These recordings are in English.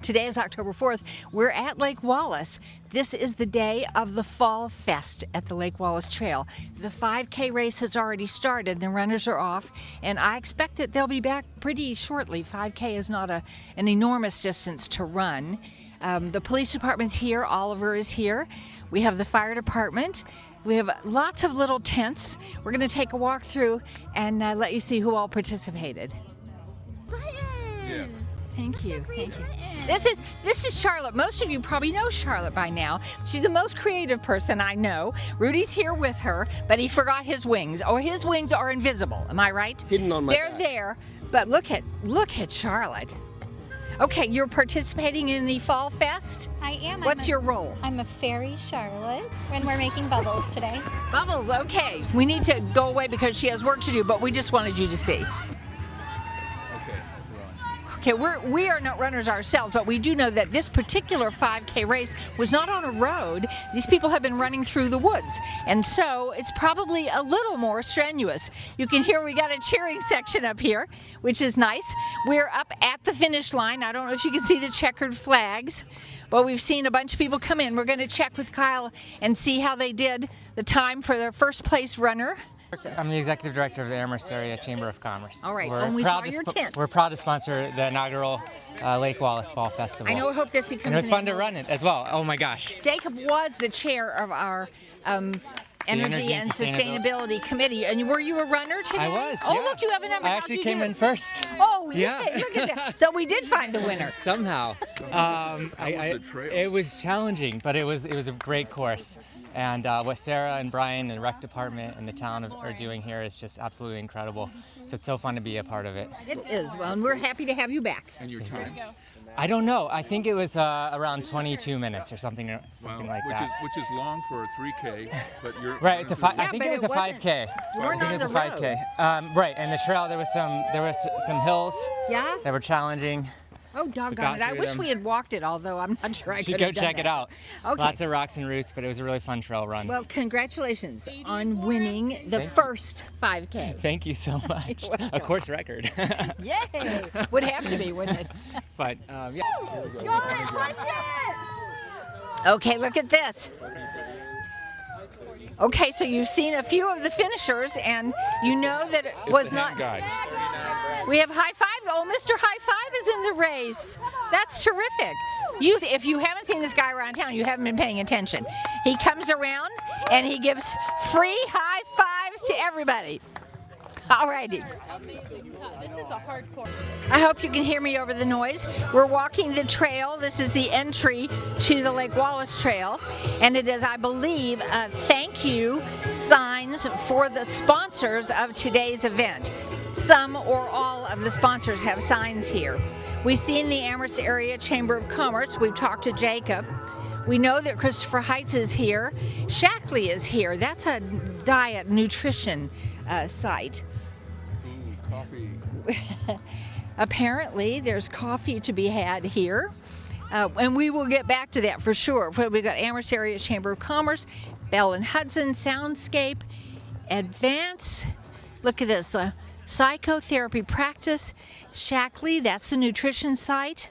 Today is October 4th. We're at Lake Wallace. This is the day of the Fall Fest at the Lake Wallace Trail. The 5K race has already started. The runners are off, and I expect that they'll be back pretty shortly. 5K is not an enormous distance to run. The police department's here. Oliver is here. We have the fire department. We have lots of little tents. We're going to take a walk through and let you see who all participated. Yes. Thank you. Thank you. This is Charlotte. Most of you probably know Charlotte by now. She's the most creative person I know. Rudy's here with her, but he forgot his wings. Or his wings are invisible. Am I right? Hidden on my They're back. there, but look at Charlotte. Okay, you're participating in the Fall Fest? I am. What's your role? I'm a fairy Charlotte, and we're making bubbles today. Bubbles, okay. We need to go away because she has work to do, but we just wanted you to see. Okay, we are not runners ourselves, but we do know that this particular 5K race was not on a road. These people have been running through the woods, and so it's probably a little more strenuous. You can hear we got a cheering section up here, which is nice. We're up at the finish line. I don't know if you can see the checkered flags, but we've seen a bunch of people come in. We're going to check with Kyle and see how they did the time for their first place runner. I'm the executive director of the Amherst Area Chamber of Commerce. All right, and we saw your tent. We're proud to sponsor the inaugural Lake Wallace Fall Festival. I hope this becomes and it was an fun to annual- run it as well. Oh my gosh. Jacob was the chair of our Energy and Sustainability Committee. And were you a runner today? I was, Oh, yeah. look, you have a number. I How'd actually you came do? in first. Oh, Yeah. yeah. Look at that. So we did find the winner. Somehow. How was the trail? It was challenging, but it was a great course. And what Sarah and Brian and the rec department and the town are doing here is just absolutely incredible. So it's so fun to be a part of it. It is. Well, and we're happy to have you back. And your time? I don't know. I think it was around 22 minutes or something like that. Which is long for a 3K, but you're Right, it's a Yeah, I think but it was it a wasn't- 5K. You weren't I think it was a on the 5K. Right, and the trail there was some hills Yeah? that were challenging. Oh, doggone got it. I through wish them. we had walked it, although I'm not sure I You could should go have done check that. it out. Okay. Lots of rocks and roots, but it was a really fun trail run. Well, congratulations on winning the first 5K. Thank you so much. A course record. Yay! Would have to be, wouldn't it? But yeah. Okay, look at this. Okay, so you've seen a few of the finishers, and you know that it was not. We have High Five. Oh, Mr. High Five is in the race. That's terrific. If you haven't seen this guy around town, you haven't been paying attention. He comes around and he gives free high fives to everybody. All righty. This is a hardcore. I hope you can hear me over the noise. We're walking the trail. This is the entry to the Lake Wallace Trail, and it is, I believe, thank you signs for the sponsors of today's event. Some or all of the sponsors have signs here. We've seen the Amherst Area Chamber of Commerce. We've talked to Jacob. We know that Christopher Heights is here. Shackley is here. That's a diet nutrition site. Coffee. Apparently, there's coffee to be had here, and we will get back to that for sure. We've got Amherst Area Chamber of Commerce, Bell and Hudson, Soundscape, Advance. Look at this, psychotherapy practice, Shackley. That's the nutrition site.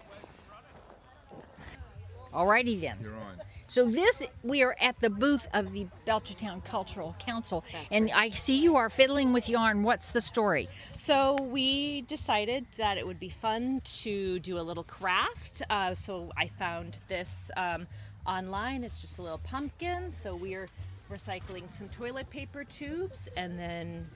Alrighty then. You're on. So we are at the booth of the Belchertown Cultural Council, and I see you are fiddling with yarn. What's the story? So we decided that it would be fun to do a little craft. So I found this online. It's just a little pumpkin. So we're recycling some toilet paper tubes and then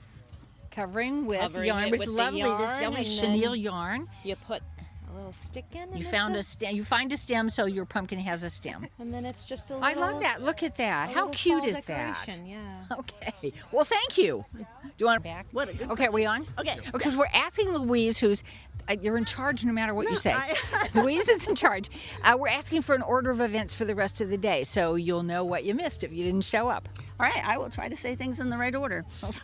Covering with Covering yarn. it It was with the lovely. This yarn, lovely and chenille then yarn. you put a little stick in. And You that's found it. a stem. You find a stem, so your pumpkin has a stem. And then it's just a little. I love that. Look at that. a How little cute fall is that? decoration, Yeah. Okay. Well, thank you. Do you want it back? What a good Okay, are we on? Okay. Okay, we're asking Louise, who's you're in charge no matter what you say. Louise is in charge. We're asking for an order of events for the rest of the day, so you'll know what you missed if you didn't show up. All right, I will try to say things in the right order. Okay.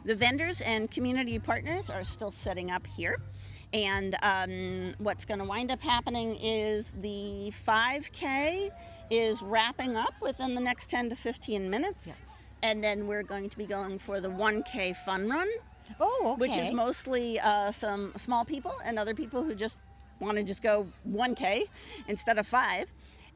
The vendors and community partners are still setting up here. And what's going to wind up happening is the 5K is wrapping up within the next 10 to 15 minutes. Yeah. And then we're going to be going for the 1K fun run, Oh, okay. which is mostly some small people and other people who just want to just go 1K instead of 5.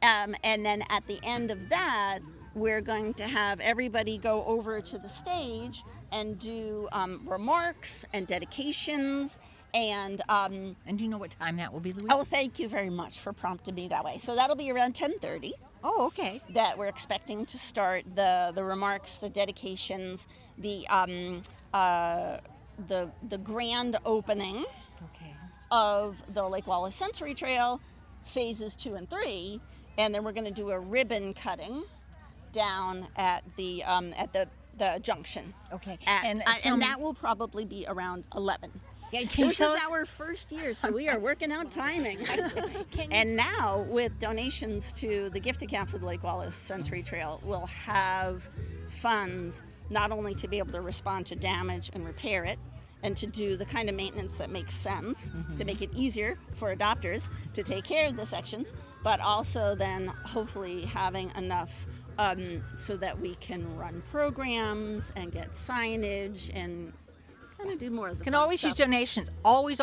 And then at the end of that, we're going to have everybody go over to the stage and do remarks and dedications. And do you know what time that will be, Louise? oh, thank you very much for prompting me that way. So that'll be around 10:30. Oh, okay. That we're expecting to start the remarks, the dedications, the grand opening of the Lake Wallace Sensory Trail, phases 2 and 3, and then we're going to do a ribbon cutting down at the junction. Okay. And that will probably be around 11. Yeah, This is our first year, so we are working out timing. And now, with donations to the gift account for the Lake Wallace Sensory Trail, we'll have funds not only to be able to respond to damage and repair it, and to do the kind of maintenance that makes sense, to make it easier for adopters to take care of the sections, but also then hopefully having enough so that we can run programs and get signage and kind of do more of the Can fun always stuff. use donations. Always,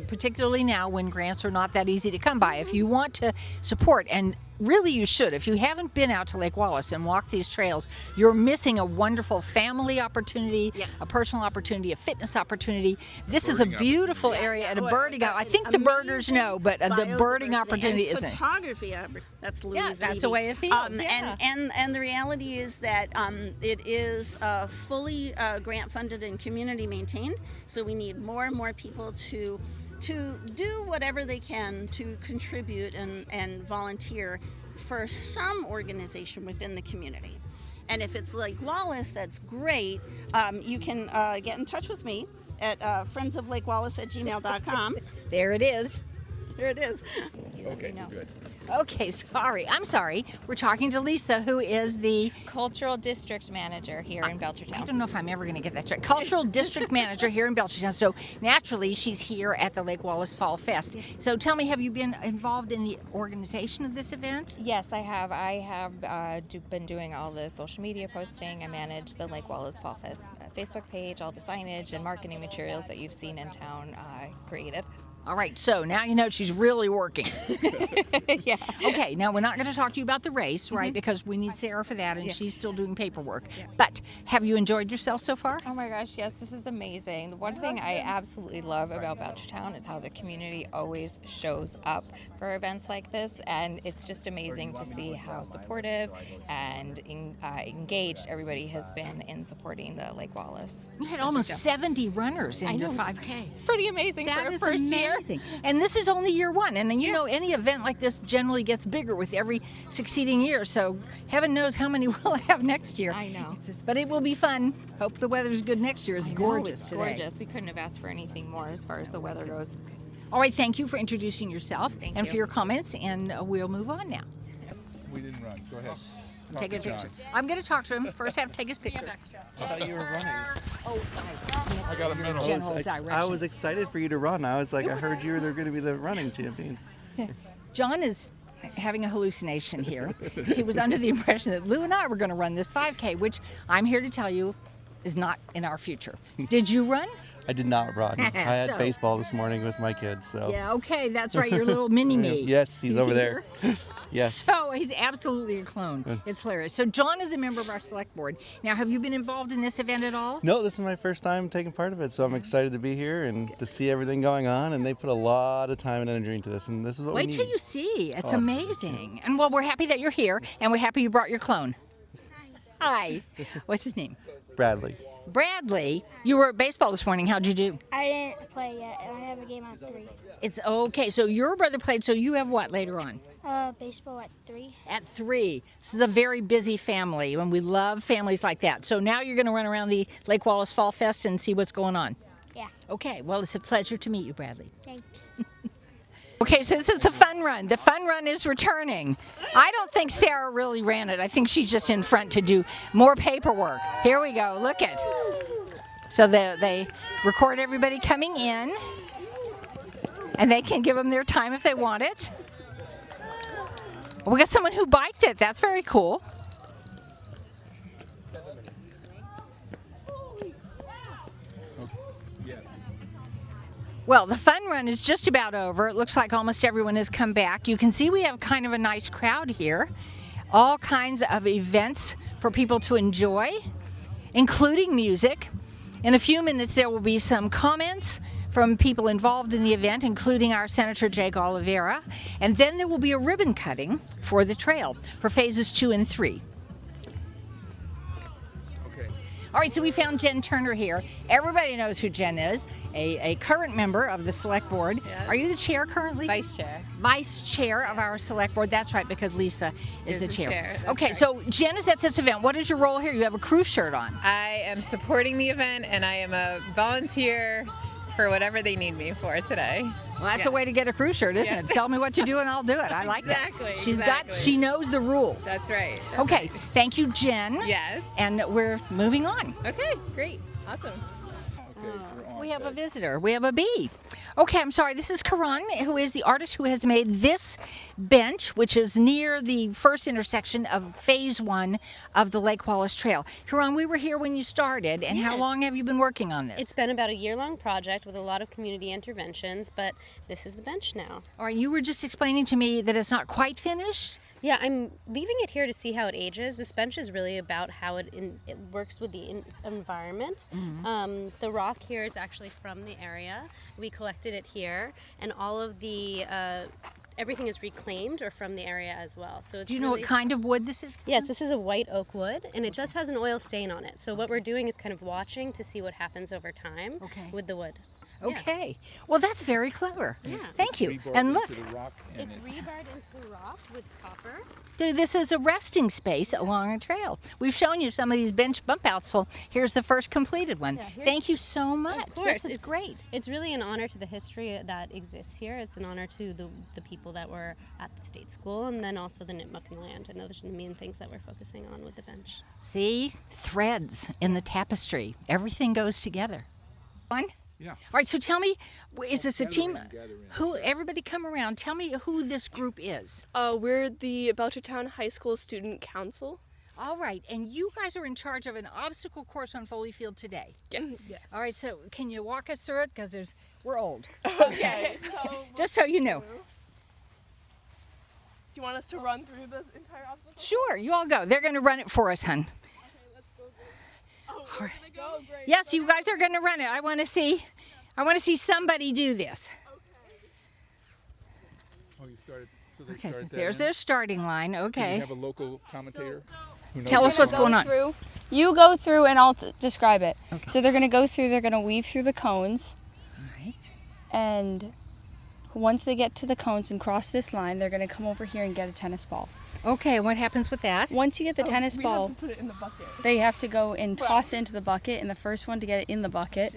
particularly now when grants are not that easy to come by. If you want to support, and really you should, if you haven't been out to Lake Wallace and walked these trails, you're missing a wonderful family opportunity, a personal opportunity, a fitness opportunity. This is a beautiful area and a birding. I think the birders know, but the birding opportunity isn't. Photography, that's Louise. Yeah, that's the way it feels. Yeah. And the reality is that it is fully grant funded and community maintained. So we need more and more people to do whatever they can to contribute and volunteer for some organization within the community. And if it's Lake Wallace, that's great. You can get in touch with me at friendsoflakewallace@gmail.com. There it is. There it is. Okay, you're good. Okay, sorry. I'm sorry. We're talking to Lisa, who is the Cultural District Manager here in I Belchertown. don't know if I'm ever going to get that straight. Cultural District Manager here in Belchertown. So naturally, she's here at the Lake Wallace Fall Fest. So tell me, have you been involved in the organization of this event? Yes, I have. Been doing all the social media posting. I manage the Lake Wallace Fall Fest Facebook page, all the signage and marketing materials that you've seen in town created. All right, so now you know she's really working. Yeah. Okay, now we're not going to talk to you about the race, right? Because we need Sarah for that, and she's still doing paperwork. But have you enjoyed yourself so far? Oh my gosh, yes, this is amazing. The one thing I absolutely love about Belchertown is how the community always shows up for events like this, and it's just amazing to see how supportive and engaged everybody has been in supporting the Lake Wallace. You had almost 70 runners in your know, it's 5K. Pretty amazing for That a is first year. amazing. And this is only year one. And you know, any event like this generally gets bigger with every succeeding year. So heaven knows how many we'll have next year. I know. But it will be fun. Hope the weather's good next year. It's gorgeous It's today. gorgeous. We couldn't have asked for anything more as far as the weather goes. All right, thank you for introducing yourself Thank and you. for your comments. And we'll move on now. We didn't run. Go ahead. Talk Take a to John. picture. I'm going to talk to him. First, have to take his picture. I thought you were running. I got a medal. General I direction. was excited for you to run. I was like, I heard you were going to be the running champion. John is having a hallucination here. He was under the impression that Lou and I were going to run this 5K, which I'm here to tell you is not in our future. Did you run? I did not run. I had So- baseball this morning with my kids. So Yeah, okay, that's right, your little mini-me. Yes, he's over there. here? Yes. So he's absolutely a clone. It's hilarious. So John is a member of our select board. Now, have you been involved in this event at all? No, this is my first time taking part of it, so I'm excited to be here and to see everything going on. And they put a lot of time and energy into this, and this is what we Wait need. till you see. It's Oh. amazing. And well, we're happy that you're here, and we're happy you brought your clone. Hi. What's his name? Bradley. Bradley. You were at baseball this morning. How'd you do? I didn't play yet, and I have a game at 3. It's okay. So your brother played, so you have what later on? Baseball at 3. At 3. This is a very busy family, and we love families like that. So now you're going to run around the Lake Wallace Fall Fest and see what's going on. Yeah. Okay, well, it's a pleasure to meet you, Bradley. Thanks. Okay, so this is the fun run. The fun run is returning. I don't think Sarah really ran it. I think she's just in front to do more paperwork. Here we go. Look it. So they record everybody coming in, and they can give them their time if they want it. We got someone who biked it. That's very cool. Well, the fun run is just about over. It looks like almost everyone has come back. You can see we have kind of a nice crowd here. All kinds of events for people to enjoy, including music. In a few minutes, there will be some comments from people involved in the event, including our Senator Jake Oliveira. And then there will be a ribbon cutting for the trail for phases 2 and 3. All right, so we found Jen Turner here. Everybody knows who Jen is, a current member of the select board. Yes. Are you the chair currently? Vice chair. Vice chair of our select board. That's right, because Lisa is the chair. Okay, right. So Jen is at this event. What is your role here? You have a cruise shirt on. I am supporting the event, and I am a volunteer for whatever they need me for today. Well, that's a way to get a cruise shirt, isn't it? Tell me what to do and I'll do it. I like that. Exactly. She knows the rules. That's right. Okay, thank you, Jen. Yes. And we're moving on. Okay, great. Awesome. We have a visitor. We have a bee. Okay, I'm sorry. This is Karan, who is the artist who has made this bench, which is near the first intersection of phase 1 of the Lake Wallace Trail. Karan, we were here when you started, and how long have you been working on this? It's been about a year-long project with a lot of community interventions, but this is the bench now. All right, you were just explaining to me that it's not quite finished? Yeah, I'm leaving it here to see how it ages. This bench is really about how it works with the environment. Mm-hmm. The rock here is actually from the area. We collected it here, and all of the everything is reclaimed or from the area as well. So it's Do you know what kind of wood this is? Yes, this is a white oak wood, and it just has an oil stain on it. So what we're doing is kind of watching to see what happens over time with the wood. Okay. Yeah. Well, that's very clever. Yeah. Thank you. And look. It's rebarred into the rock with copper. This is a resting space along a trail. We've shown you some of these bench bump outs, so here's the first completed one. Yeah, Thank you so much. Of course. This is great. It's really an honor to the history that exists here. It's an honor to the people that were at the state school, and then also the Nipmuc land. And those are the main things that we're focusing on with the bench. See? Threads in the tapestry. Everything goes together. One? Yeah. All right, so tell me, is this a team? Everybody come around. Tell me who this group is. We're the Belchertown High School Student Council. All right, and you guys are in charge of an obstacle course on Foley Field today. Yes. All right, so can you walk us through it? Because we're old. Okay. Just so you know. Do you want us to run through the entire obstacle? Sure, you all go. They're going to run it for us, hun. Oh, we're gonna go? Great. Yes, you guys are going to run it. I want to see somebody do this. Oh, you started. So they Okay, so started there's that their starting line. in? Do Okay. you have a local commentator? Who knows Tell us what's going on. You go through and I'll describe it. Okay. So they're going to go through, they're going to weave through the cones. All right. And once they get to the cones and cross this line, they're going to come over here and get a tennis ball. Okay, what happens with that? Once you get the tennis ball, We have to put it in the bucket. they have to go and toss it into the bucket, and the first one to get it in the bucket.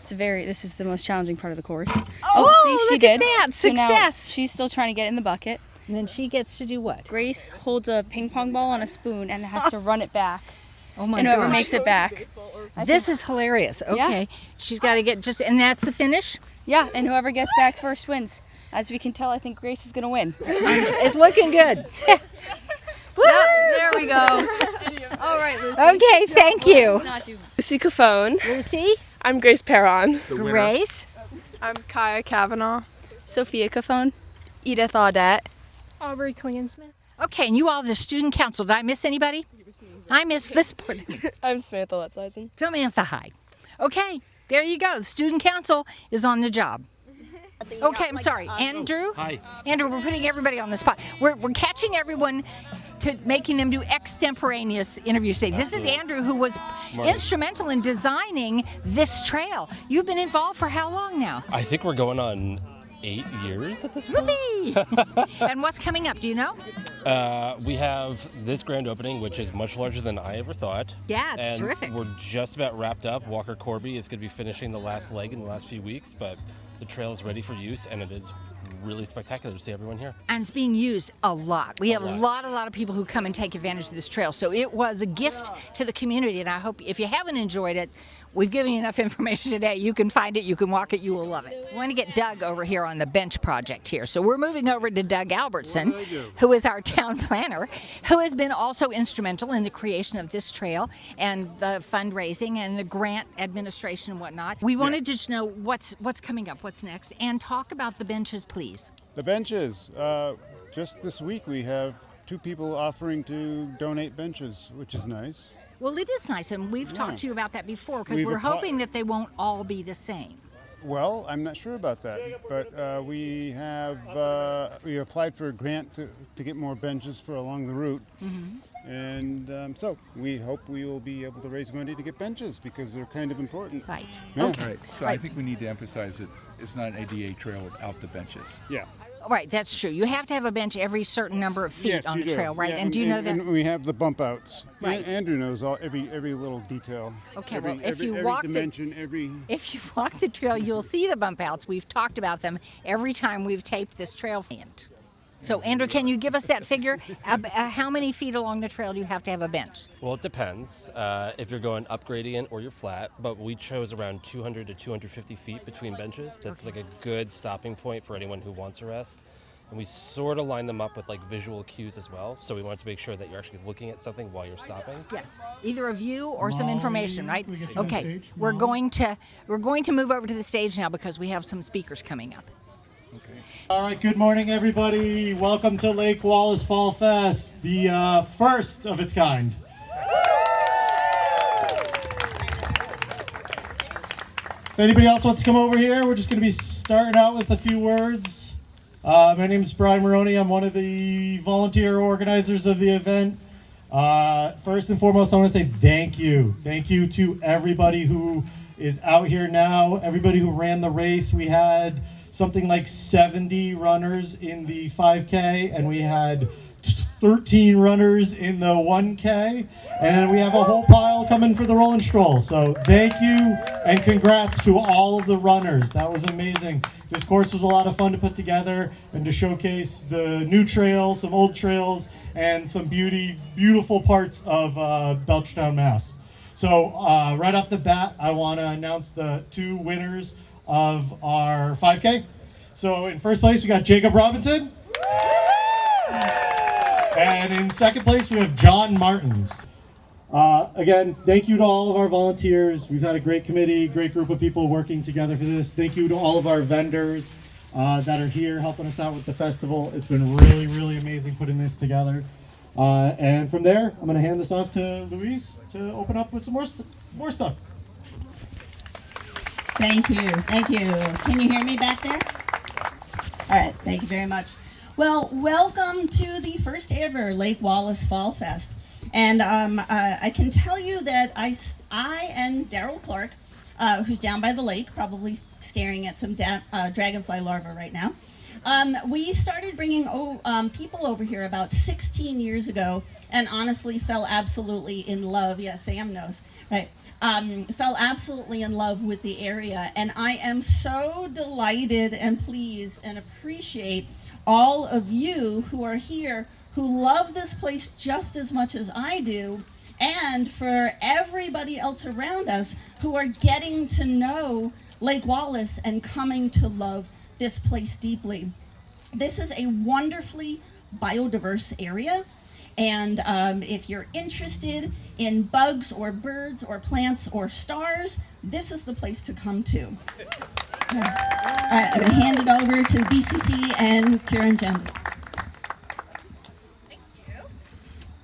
This is the most challenging part of the course. Oh, see, she look did. at that. So now Success. she's still trying to get it in the bucket. And then she gets to do what? Grace holds a ping pong ball on a spoon and has to run it back. Oh my And whoever gosh. makes it back. This is hilarious. Okay. She's got to get and that's the finish? Yeah, and whoever gets back first wins. As we can tell, I think Grace is going to win. It's looking good. There we go. All right, Lucy. Okay, thank you. Lucy Cafone. Lucy? I'm Grace Perron. Grace? I'm Kaya Kavanaugh. Sophia Cafone. Edith Audette. Aubrey Klansmith. Okay, and you all the student council. Did I miss anybody? I missed this part. I'm Samantha Letzeisen. Samantha, hi. Okay, there you go. The student council is on the job. Okay, I'm sorry. Andrew? Hi. Andrew, we're putting everybody on the spot. We're catching everyone to making them do extemporaneous interviews today. This is Andrew, who was instrumental in designing this trail. You've been involved for how long now? I think we're going on 8 years at this point. Whoopee! And what's coming up, do you know? We have this grand opening, which is much larger than I ever thought. Yeah, it's and terrific. We're just about wrapped up. Walker Corby is going to be finishing the last leg in the last few weeks, but the trail is ready for use, and it is really spectacular to see everyone here. And it's being used a lot. We have a lot of people who come and take advantage of this trail. So it was a gift to the community, and I hope if you haven't enjoyed it, we've given you enough information today. You can find it, you can walk it, you will love it. We want to get Doug over here on the bench project here. So we're moving over to Doug Albertson, who is our town planner, who has been also instrumental in the creation of this trail and the fundraising and the grant administration and whatnot. We wanted to just know what's coming up, what's next, and talk about the benches, please. The benches. Just this week we have 2 people offering to donate benches, which is nice. Well, it is nice, and we've talked to you about that before, because we're hoping that they won't all be the same. Well, I'm not sure about that, but we applied for a grant to get more benches for along the route, and so we hope we will be able to raise money to get benches because they're kind of important. Right. Yeah. Okay. Right. So I think we need to emphasize that it's not an ADA trail without the benches. Yeah. Right, that's true. You have to have a bench every certain number of feet on the trail, right? Yeah, and do you know that? And we have the bump outs. Right. Andrew knows every little detail. Okay, every, well, if every, you every walk dimension, if you walk the trail, you'll see the bump outs. We've talked about them every time we've taped this trail. So, Andrew, can you give us that figure? How many feet along the trail do you have to have a bench? Well, it depends if you're going up gradient or you're flat, but we chose around 200 to 250 feet between benches. That's like a good stopping point for anyone who wants a rest. And we sort of line them up with like visual cues as well. So we wanted to make sure that you're actually looking at something while you're stopping. Yes, either a view or some information, right? Okay, we're going to move over to the stage now because we have some speakers coming up. Okay. All right, good morning, everybody. Welcome to Lake Wallace Fall Fest, the first of its kind. If anybody else wants to come over here, we're just going to be starting out with a few words. My name is Brian Maroney. I'm one of the volunteer organizers of the event. First and foremost, I want to say thank you. Thank you to everybody who is out here now, everybody who ran the race. We had something like 70 runners in the 5K, and we had 13 runners in the 1K, and we have a whole pile coming for the Roll and Stroll. So thank you and congrats to all of the runners. That was amazing. This course was a lot of fun to put together and to showcase the new trails, some old trails, and some beautiful parts of Belchertown, Mass. So right off the bat, I want to announce the 2 winners of our 5K. So in first place, we got Jacob Robinson. And in second place, we have John Martins. Again, thank you to all of our volunteers. We've had a great committee, great group of people working together for this. Thank you to all of our vendors that are here helping us out with the festival. It's been really, really amazing putting this together. And from there, I'm going to hand this off to Louise to open up with some more stuff. Thank you. Thank you. Can you hear me back there? All right. Thank you very much. Well, welcome to the first ever Lake Wallace Fall Fest. And I can tell you that I and Daryl Clark, who's down by the lake, probably staring at some dragonfly larvae right now, we started bringing people over here about 16 years ago and honestly fell absolutely in love. Yeah, Sam knows, right? Fell absolutely in love with the area. And I am so delighted and pleased and appreciate all of you who are here who love this place just as much as I do, and for everybody else around us who are getting to know Lake Wallace and coming to love this place deeply. This is a wonderfully biodiverse area, and if you're interested in bugs or birds or plants or stars, this is the place to come to. All right, I'm going to hand it over to BCC and Karen Jen. Thank you.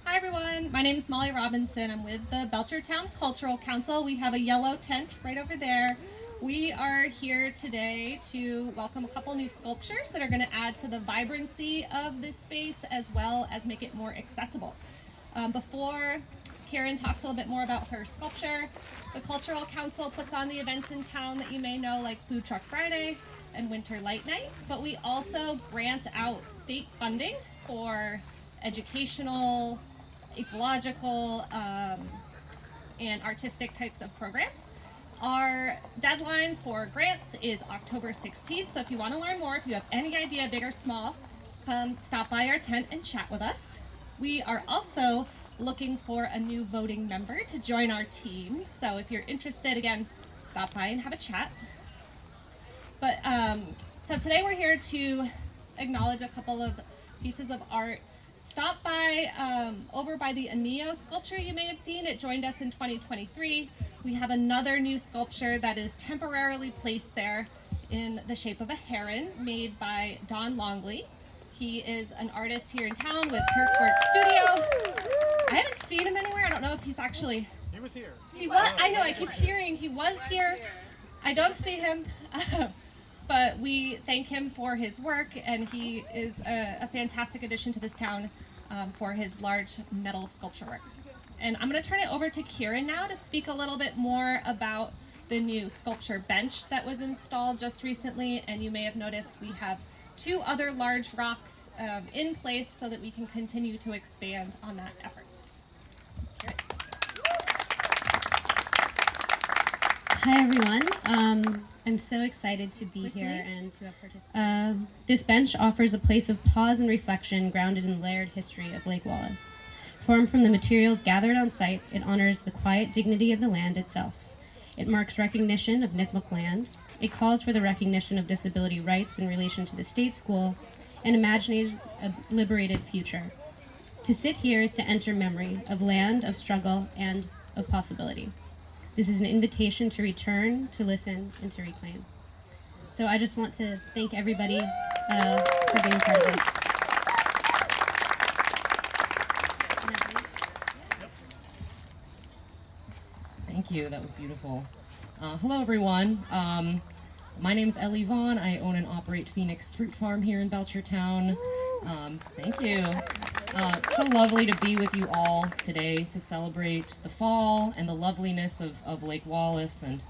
Hi, everyone. My name is Molly Robinson. I'm with the Belchertown Cultural Council. We have a yellow tent right over there. We are here today to welcome a couple new sculptures that are going to add to the vibrancy of this space as well as make it more accessible. Before Karen talks a little bit more about her sculpture, the Cultural Council puts on the events in town that you may know, like Food Truck Friday and Winter Light Night, but we also grant out state funding for educational, ecological, and artistic types of programs. Our deadline for grants is October 16th, so if you want to learn more, if you have any idea, big or small, come stop by our tent and chat with us. We are also looking for a new voting member to join our team, so if you're interested, again, stop by and have a chat. But so today we're here to acknowledge a couple of pieces of art. Stop by over by the Aneo sculpture you may have seen. It joined us in 2023. We have another new sculpture that is temporarily placed there in the shape of a heron made by Don Longley. He is an artist here in town with Kirkwork Studio. I haven't seen him anywhere. I don't know if he's actually... He was here. He was? I know, I keep hearing he was here. I don't see him. But we thank him for his work, and he is a fantastic addition to this town for his large metal sculpture work. And I'm going to turn it over to Kieran now to speak a little bit more about the new sculpture bench that was installed just recently. And you may have noticed we have 2 other large rocks in place so that we can continue to expand on that effort. Hi everyone, I'm so excited to be here and to have participated. This bench offers a place of pause and reflection grounded in the layered history of Lake Wallace. Formed from the materials gathered on site, it honors the quiet dignity of the land itself. It marks recognition of Nipmuc land. It calls for the recognition of disability rights in relation to the state school and imagines a liberated future. To sit here is to enter memory of land, of struggle, and of possibility. This is an invitation to return, to listen, and to reclaim. So I just want to thank everybody for being part of this. Thank you, that was beautiful. Hello everyone, my name is Ellie Vaughn. I own and operate Phoenix Fruit Farm here in Belchertown. Thank you. So lovely to be with you all today to celebrate the fall and the loveliness of Lake Wallace, and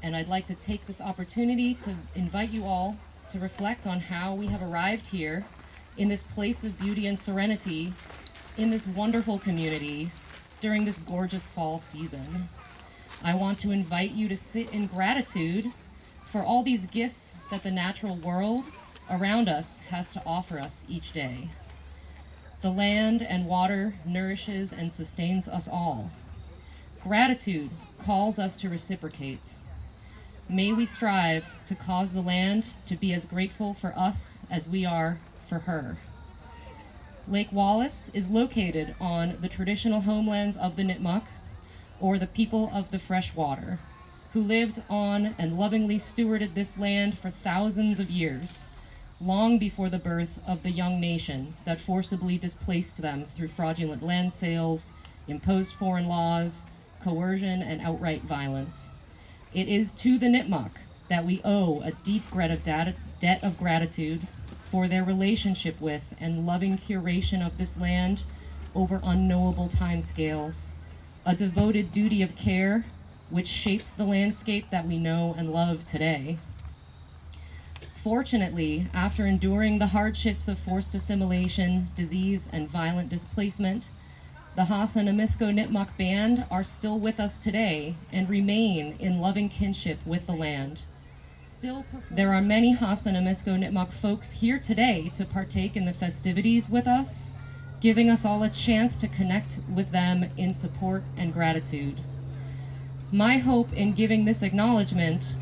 I'd like to take this opportunity to invite you all to reflect on how we have arrived here in this place of beauty and serenity in this wonderful community during this gorgeous fall season. I want to invite you to sit in gratitude for all these gifts that the natural world around us has to offer us each day. The land and water nourishes and sustains us all. Gratitude calls us to reciprocate. May we strive to cause the land to be as grateful for us as we are for her. Lake Wallace is located on the traditional homelands of the Nipmuc, or the people of the fresh water, who lived on and lovingly stewarded this land for thousands of years, long before the birth of the young nation that forcibly displaced them through fraudulent land sales, imposed foreign laws, coercion, and outright violence. It is to the Nipmuc that we owe a deep debt of gratitude for their relationship with and loving curation of this land over unknowable timescales, a devoted duty of care which shaped the landscape that we know and love today. Fortunately, after enduring the hardships of forced assimilation, disease, and violent displacement, the Hassanaamisko Nipmuc Band are still with us today and remain in loving kinship with the land. There are many Hassanaamisko Nipmuc folks here today to partake in the festivities with us, giving us all a chance to connect with them in support and gratitude. My hope in giving this acknowledgement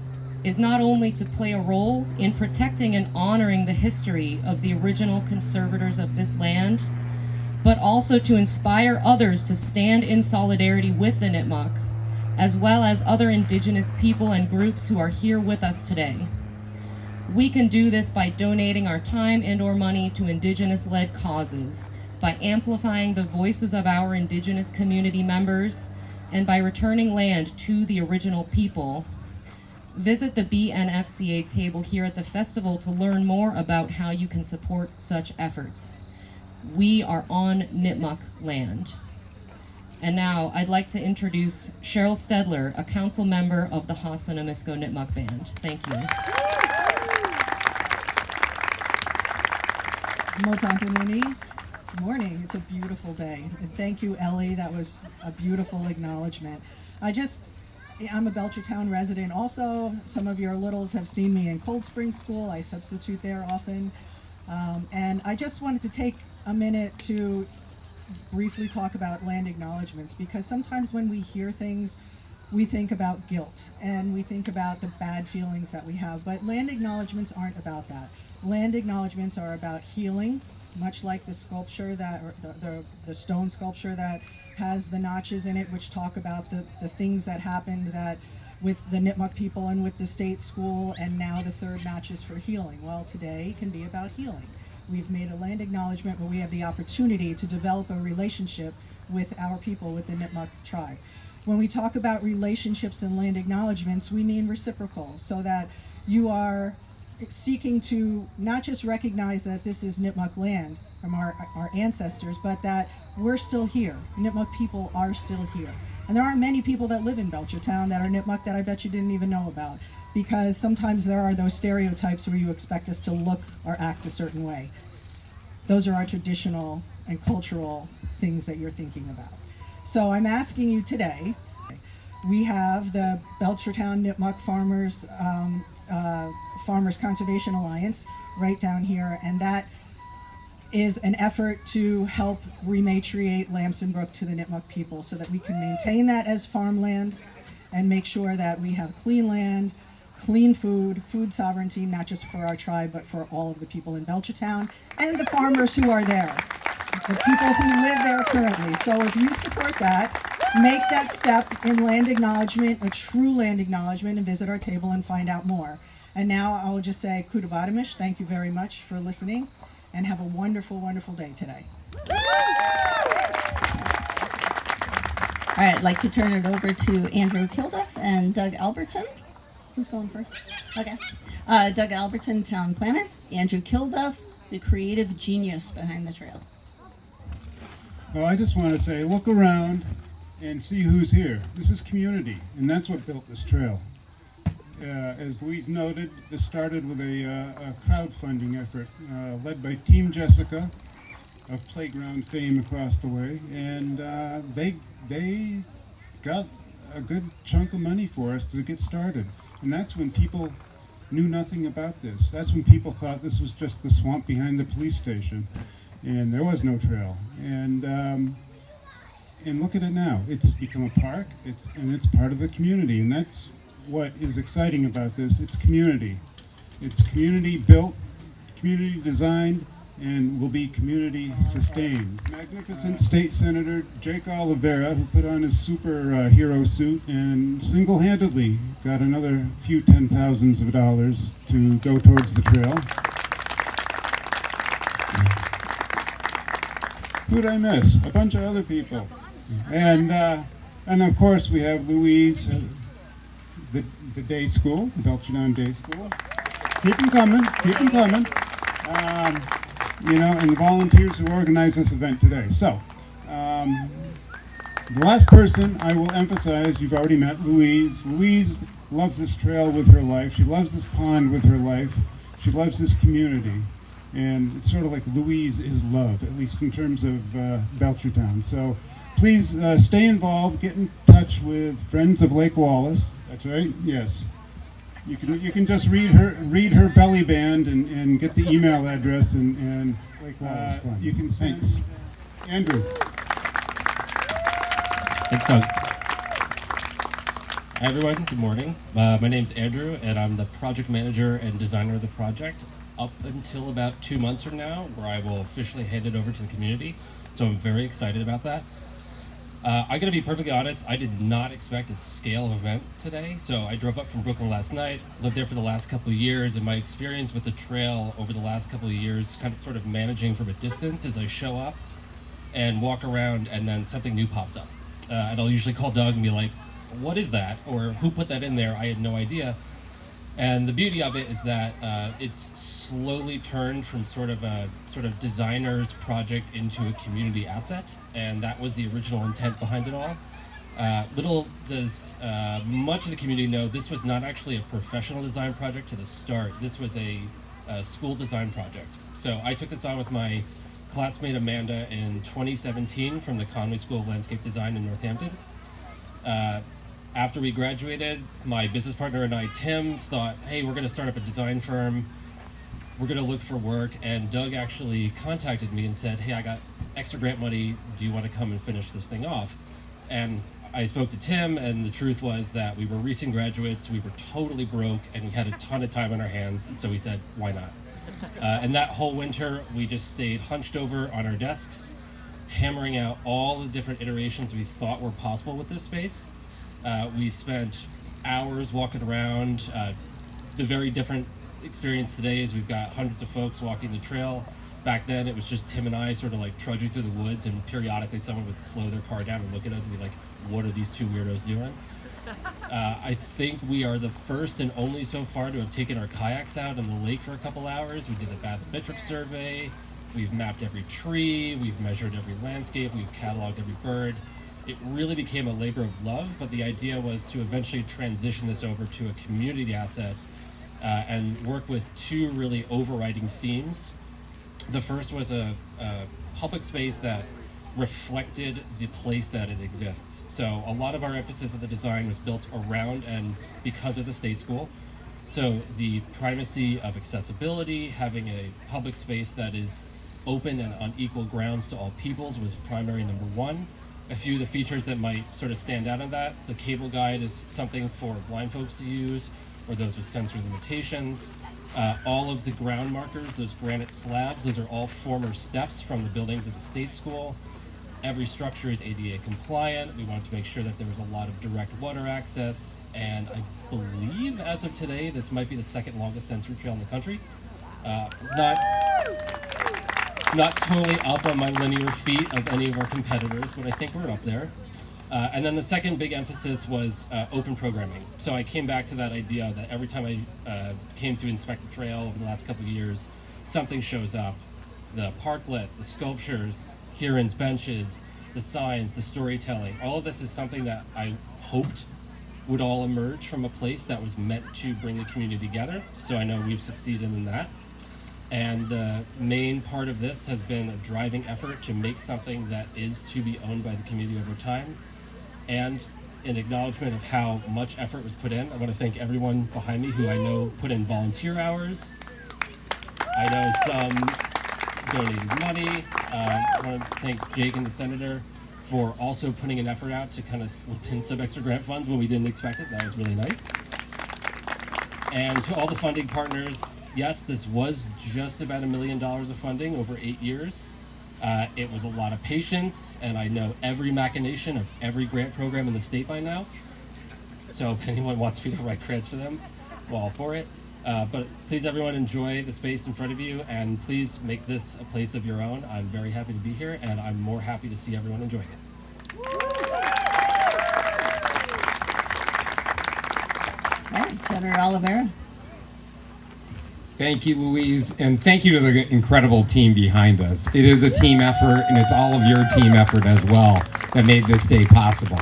is not only to play a role in protecting and honoring the history of the original conservators of this land, but also to inspire others to stand in solidarity with the Nipmuc, as well as other Indigenous people and groups who are here with us today. We can do this by donating our time and/or money to Indigenous-led causes, by amplifying the voices of our Indigenous community members, and by returning land to the original people. Visit the BNFCA table here at the festival to learn more about how you can support such efforts. We are on Nipmuc land. And now I'd like to introduce Cheryl Stedler, a council member of the Hassanaamisko Nipmuc Band. Thank you. Motankamuni. Good morning. It's a beautiful day. And thank you, Ellie. That was a beautiful acknowledgement. I just I'm a Belchertown resident also. Some of your littles have seen me in Cold Spring School. I substitute there often. And I just wanted to take a minute to briefly talk about land acknowledgements, because sometimes when we hear things, we think about guilt and we think about the bad feelings that we have, but land acknowledgements aren't about that. Land acknowledgements are about healing, much like the sculpture that, or the stone sculpture that has the notches in it, which talk about the things that happened that with the Nipmuc people and with the state school, and now the third notch is for healing. Well, today can be about healing. We've made a land acknowledgement where we have the opportunity to develop a relationship with our people, with the Nipmuc tribe. When we talk about relationships and land acknowledgements, we mean reciprocal, so that you are seeking to not just recognize that this is Nipmuc land from our ancestors, but that we're still here. Nipmuc people are still here. And there are many people that live in Belchertown that are Nipmuc that I bet you didn't even know about, because sometimes there are those stereotypes where you expect us to look or act a certain way. Those are our traditional and cultural things that you're thinking about. So I'm asking you today, we have the Belchertown Nipmuc Farmers Conservation Alliance right down here, and that is an effort to help rematriate Lamson Brook to the Nipmuc people so that we can maintain that as farmland and make sure that we have clean land, clean food, food sovereignty, not just for our tribe, but for all of the people in Belchertown and the farmers who are there, the people who live there currently. So if you support that, make that step in land acknowledgement, a true land acknowledgement, and visit our table and find out more. And now I will just say, Kudabadamish, thank you very much for listening, and have a wonderful, wonderful day today. All right, I'd like to turn it over to Andrew Kilduff and Doug Albertson. Who's going first? Okay. Doug Albertson, town planner. Andrew Kilduff, the creative genius behind the trail. Well, I just want to say, look around and see who's here. This is community, and that's what built this trail. As Louise noted, this started with a crowdfunding effort led by Team Jessica of Playground fame across the way, and they got a good chunk of money for us to get started. And that's when people knew nothing about this. That's when people thought this was just the swamp behind the police station, and there was no trail. And look at it now. It's become a park, and it's part of the community, and that's what is exciting about this. It's community. It's community built, community designed, and will be community sustained. Magnificent State Senator Jake Oliveira, who put on his superhero suit and single-handedly got another few $10,000s of dollars to go towards the trail. Who'd I miss? A bunch of other people. And of course we have Louise, the day school, the Belchertown Day School. Keep them coming, keep them coming. You know, and the volunteers who organized this event today. So, the last person I will emphasize, you've already met, Louise. Louise loves this trail with her life. She loves this pond with her life. She loves this community. And it's sort of like Louise is love, at least in terms of Belchertown. So please stay involved, get in touch with Friends of Lake Wallace. That's right, yes. You can just read her belly band and get the email address and you can thanks. Andrew. Thanks, Doug. Hi everyone, good morning. My name's Andrew and I'm the project manager and designer of the project up until about 2 months from now, where I will officially hand it over to the community. So I'm very excited about that. I gotta be perfectly honest, I did not expect a scale event today. So I drove up from Brooklyn last night, lived there for the last couple of years, and my experience with the trail over the last couple of years, kind of sort of managing from a distance as I show up and walk around and then something new pops up. And I'll usually call Doug and be like, what is that? Or who put that in there? I had no idea. And the beauty of it is that it's slowly turned from sort of a designer's project into a community asset, and that was the original intent behind it all. Little does much of the community know, this was not actually a professional design project to the start. This was a school design project. So I took this on with my classmate Amanda in 2017 from the Conway School of Landscape Design in Northampton. After we graduated, my business partner and I, Tim, thought, hey, we're going to start up a design firm. We're going to look for work. And Doug actually contacted me and said, hey, I got extra grant money. Do you want to come and finish this thing off? And I spoke to Tim, and the truth was that we were recent graduates, we were totally broke, and we had a ton of time on our hands, so we said, why not? And that whole winter, we just stayed hunched over on our desks, hammering out all the different iterations we thought were possible with this space. We spent hours walking around. The very different experience today is we've got hundreds of folks walking the trail. Back then, it was just Tim and I sort of like trudging through the woods, and periodically someone would slow their car down and look at us and be like, what are these two weirdos doing? I think we are the first and only so far to have taken our kayaks out in the lake for a couple hours. We did the bathymetric survey. We've mapped every tree. We've measured every landscape. We've cataloged every bird. It really became a labor of love, but the idea was to eventually transition this over to a community asset and work with two really overriding themes. The first was a public space that reflected the place that it exists. So a lot of our emphasis of the design was built around and because of the state school. So the primacy of accessibility, having a public space that is open and on equal grounds to all peoples was primary number one. A few of the features that might sort of stand out on that, the cable guide is something for blind folks to use or those with sensory limitations. All of the ground markers, those granite slabs, those are all former steps from the buildings of the state school. Every structure is ADA compliant. We wanted to make sure that there was a lot of direct water access. And I believe as of today, this might be the second longest sensory trail in the country. Not totally up on my linear feet of any of our competitors, but I think we're up there. And then the second big emphasis was open programming. So I came back to that idea that every time I came to inspect the trail over the last couple of years, something shows up. The parklet, the sculptures, Kieran's benches, the signs, the storytelling, all of this is something that I hoped would all emerge from a place that was meant to bring the community together. So I know we've succeeded in that. And the main part of this has been a driving effort to make something that is to be owned by the community over time. And in acknowledgement of how much effort was put in, I want to thank everyone behind me who I know put in volunteer hours. I know some donated money. I want to thank Jake and the Senator for also putting an effort out to kind of slip in some extra grant funds when we didn't expect it. That was really nice. And to all the funding partners, yes, this was just about $1 million of funding over 8 years. It was a lot of patience, and I know every machination of every grant program in the state by now. So if anyone wants me to write grants for them, I'm all for it. But please, everyone, enjoy the space in front of you, and please make this a place of your own. I'm very happy to be here, and I'm more happy to see everyone enjoying it. All right, Senator Oliveira. Thank you, Louise, and thank you to the incredible team behind us. It is a team effort, and it's all of your team effort as well that made this day possible.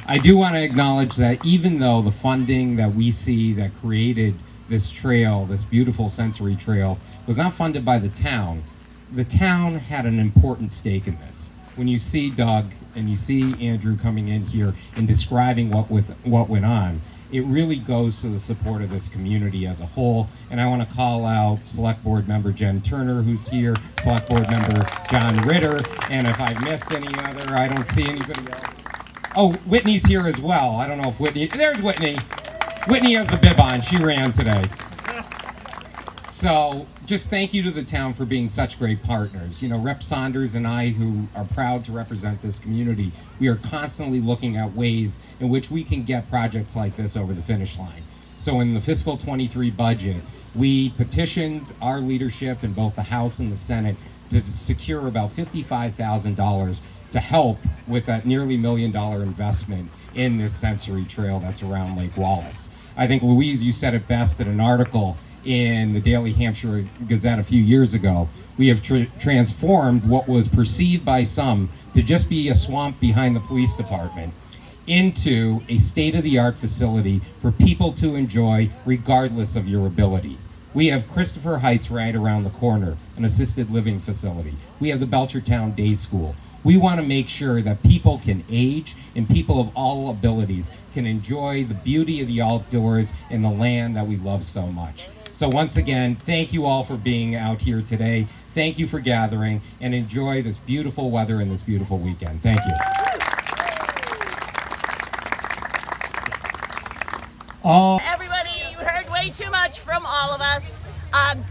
I do want to acknowledge that even though the funding that we see that created this trail, this beautiful sensory trail, was not funded by the town had an important stake in this. When you see Doug and you see Andrew coming in here and describing what went on, it really goes to the support of this community as a whole. And I want to call out Select Board Member Jen Turner, who's here, Select Board Member John Ritter, and if I've missed any other, I don't see anybody else. Oh, Whitney's here as well. I don't know if Whitney, there's Whitney. Whitney has the bib on, she ran today. So just thank you to the town for being such great partners. You know, Rep. Saunders and I, who are proud to represent this community, we are constantly looking at ways in which we can get projects like this over the finish line. So in the fiscal 23 budget, we petitioned our leadership in both the House and the Senate to secure about $55,000 to help with that nearly $1 million investment in this sensory trail that's around Lake Wallace. I think, Louise, you said it best in an article in the Daily Hampshire Gazette a few years ago. We have transformed what was perceived by some to just be a swamp behind the police department into a state-of-the-art facility for people to enjoy regardless of your ability. We have Christopher Heights right around the corner, an assisted living facility. We have the Belchertown Day School. We want to make sure that people can age and people of all abilities can enjoy the beauty of the outdoors in the land that we love so much. So once again, thank you all for being out here today. Thank you for gathering, and enjoy this beautiful weather and this beautiful weekend. Thank you. Everybody, you heard way too much from all of us.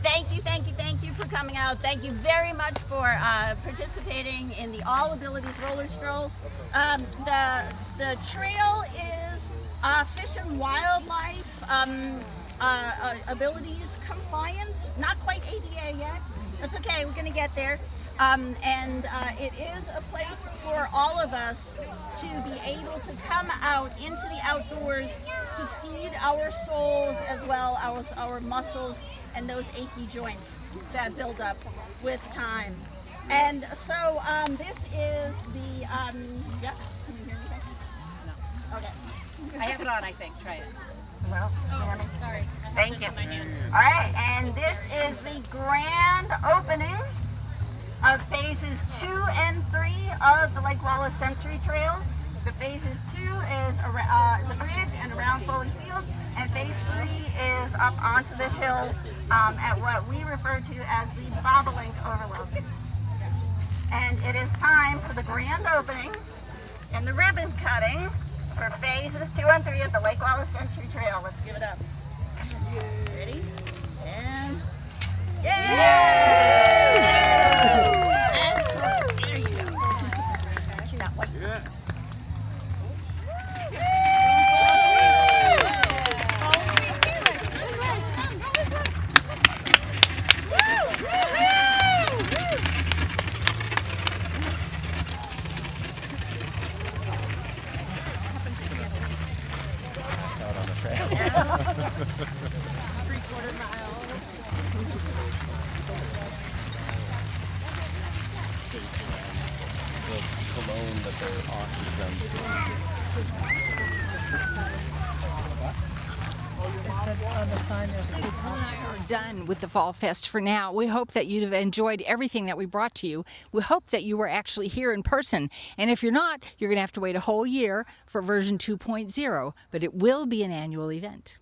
Thank you for coming out. Thank you very much for participating in the All Abilities Roller Stroll. The trail is Fish and Wildlife abilities compliant. Not quite ADA yet. That's okay, we're gonna get there. It is a place for all of us to be able to come out into the outdoors to feed our souls as well as our muscles and those achy joints that build up with time. And so this is the, yeah, can you hear me? No. Okay. I have it on, I think, try it. Well, sorry. Thank you. All right, and this is the grand opening of phases 2 and 3 of the Lake Wallace Sensory Trail. The phases 2 is the bridge and around Foley Field, and phase 3 is up onto the hill at what we refer to as the bobolink overlook. And it is time for the grand opening and the ribbon cutting for phases 2 and 3 of the Lake Wallace Sensory Trail. Let's give it up. Ready? And yay! Excellent. There you go. That one. Yeah. Done with the Fall Fest for now. We hope that you've enjoyed everything that we brought to you. We hope that you were actually here in person. And if you're not, you're going to have to wait a whole year for version 2.0, but it will be an annual event.